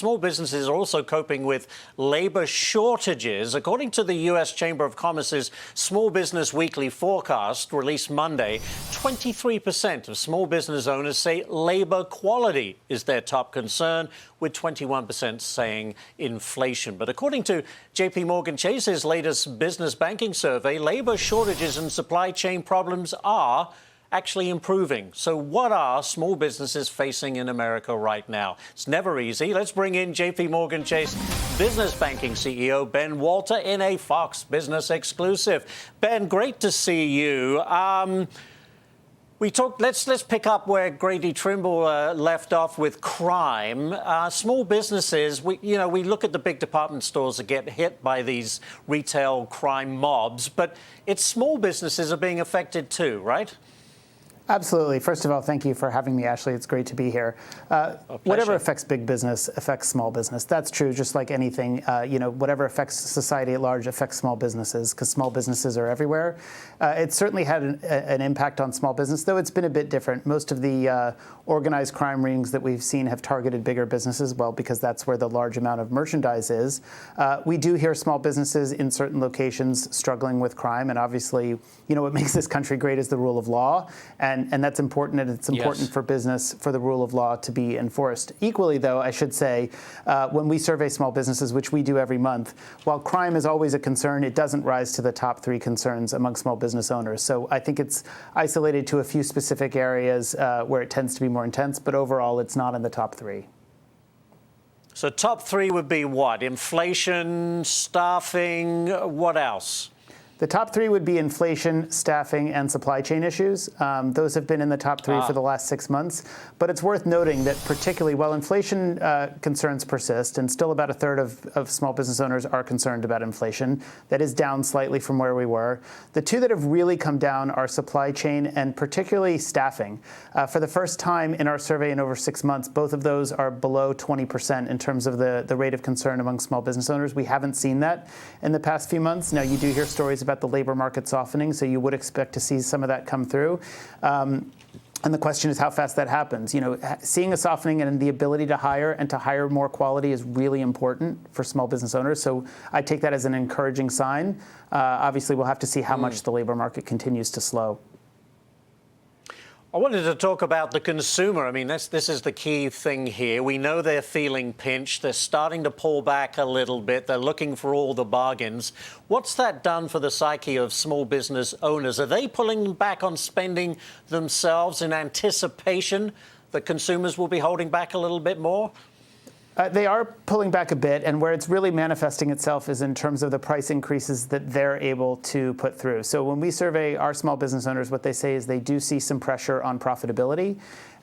small businesses are also coping with labor shortages. According to the U.S. Chamber of Commerce's Small Business Weekly forecast released Monday, 23% of small business owners say labor quality is their top concern, with 21% saying inflation. But according to JPMorgan Chase's latest business banking survey, labor shortages and supply chain problems are actually improving. So what are small businesses facing in America right now? It's never easy. Let's bring in JPMorgan Chase Business Banking CEO Ben Walter in a Fox Business exclusive. Ben, great to see you. Let's pick up where Grady Trimble left off with crime. Small businesses, we look at the big department stores that get hit by these retail crime mobs, but it's small businesses are being affected too, right? Absolutely. First of all, thank you for having me, Ashley. It's great to be here. Whatever affects big business affects small business. That's true, just like anything. Whatever affects society at large affects small businesses, because small businesses are everywhere. It certainly had an impact on small business, though it's been a bit different. Most of the organized crime rings that we've seen have targeted bigger businesses, well, because that's where the large amount of merchandise is. We do hear small businesses in certain locations struggling with crime, and obviously, what makes this country great is the rule of law, and that's important, and it's important for business, for the rule of law to be enforced. Equally, though, I should say, when we survey small businesses, which we do every month, while crime is always a concern, it doesn't rise to the top 3 concerns among small business owners. So I think it's isolated to a few specific areas where it tends to be more intense, but overall, it's not in the top 3. So top 3 would be what? Inflation, staffing, what else? The top 3 would be inflation, staffing, and supply chain issues. Those have been in the top 3 for the last 6 months. But it's worth noting that particularly while inflation concerns persist, and still about a third of small business owners are concerned about inflation, that is down slightly from where we were. The 2 that have really come down are supply chain and particularly staffing. For the first time in our survey in over 6 months, both of those are below 20% in terms of the rate of concern among small business owners. We haven't seen that in the past few months. Now, you do hear stories about the labor market softening, so you would expect to see some of that come through. And the question is how fast that happens. Seeing a softening and the ability to hire and to hire more quality is really important for small business owners. So I take that as an encouraging sign. Obviously, we'll have to see how much the labor market continues to slow. I wanted to talk about the consumer. I mean, this is the key thing here. We know they're feeling pinched. They're starting to pull back a little bit. They're looking for all the bargains. What's that done for the psyche of small business owners? Are they pulling back on spending themselves in anticipation that consumers will be holding back a little bit more? They are pulling back a bit, and where it's really manifesting itself is in terms of the price increases that they're able to put through. So when we survey our small business owners, what they say is they do see some pressure on profitability.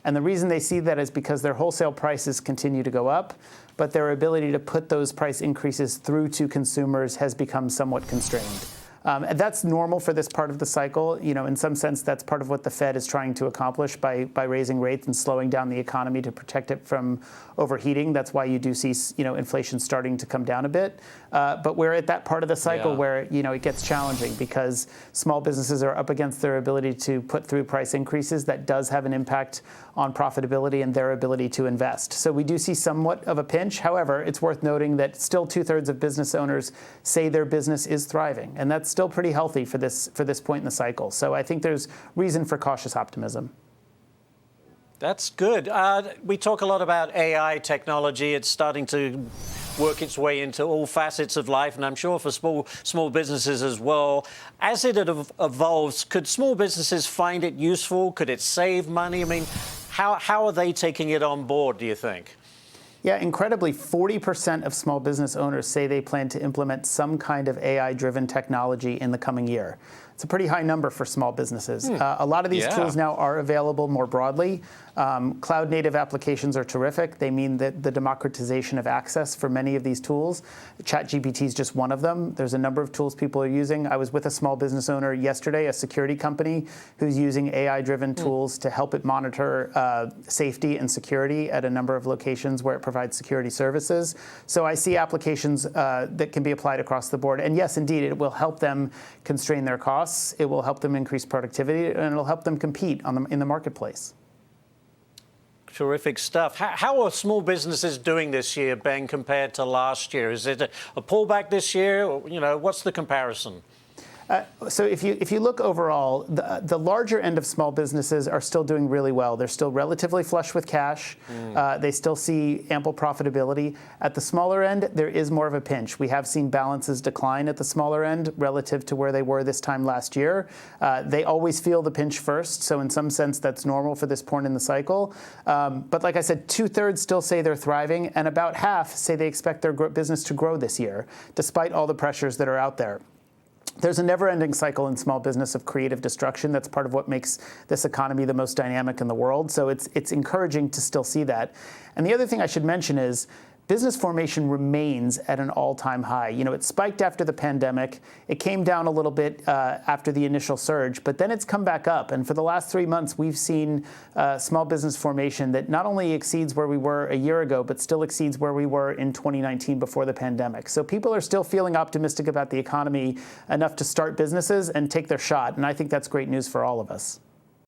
And the reason they see that is because their wholesale prices continue to go up, but their ability to put those price increases through to consumers has become somewhat constrained. And that's normal for this part of the cycle. In some sense, that's part of what the Fed is trying to accomplish by raising rates and slowing down the economy to protect it from overheating. That's why you do see, inflation starting to come down a bit. But we're at that part of the cycle where, it gets challenging because small businesses are up against their ability to put through price increases. That does have an impact on profitability and their ability to invest. So we do see somewhat of a pinch. However, it's worth noting that still 2/3 of business owners say their business is thriving. And that's still pretty healthy for this point in the cycle. So I think there's reason for cautious optimism. That's good. We talk a lot about AI technology. It's starting to work its way into all facets of life, and I'm sure for small businesses as well. As it evolves, could small businesses find it useful? Could it save money? I mean, how are they taking it on board, do you think? Yeah, incredibly, 40% of small business owners say they plan to implement some kind of AI-driven technology in the coming year. It's a pretty high number for small businesses. A lot of these tools now are available more broadly. Cloud-native applications are terrific. They mean that the democratization of access for many of these tools. ChatGPT is just one of them. There's a number of tools people are using. I was with a small business owner yesterday, a security company, who's using AI-driven tools to help it monitor safety and security at a number of locations where it provides security services. So I see applications that can be applied across the board. And yes, indeed, it will help them constrain their costs. It will help them increase productivity, and it'll help them compete in the marketplace. Terrific stuff. How are small businesses doing this year, Ben, compared to last year? Is it a pullback this year? You know, what's the comparison? So if you look overall, the larger end of small businesses are still doing really well. They're still relatively flush with cash. They still see ample profitability. At the smaller end, there is more of a pinch. We have seen balances decline at the smaller end relative to where they were this time last year. They always feel the pinch first, so in some sense that's normal for this point in the cycle. But like I said, 2/3 still say they're thriving, and about half say they expect their business to grow this year, despite all the pressures that are out there. There's a never-ending cycle in small business of creative destruction. That's part of what makes this economy the most dynamic in the world. So it's encouraging to still see that. And the other thing I should mention is business formation remains at an all-time high. You know, it spiked after the pandemic. It came down a little bit after the initial surge, but then it's come back up. And for the last 3 months, we've seen small business formation that not only exceeds where we were a year ago, but still exceeds where we were in 2019 before the pandemic. So people are still feeling optimistic about the economy enough to start businesses and take their shot. And I think that's great news for all of us.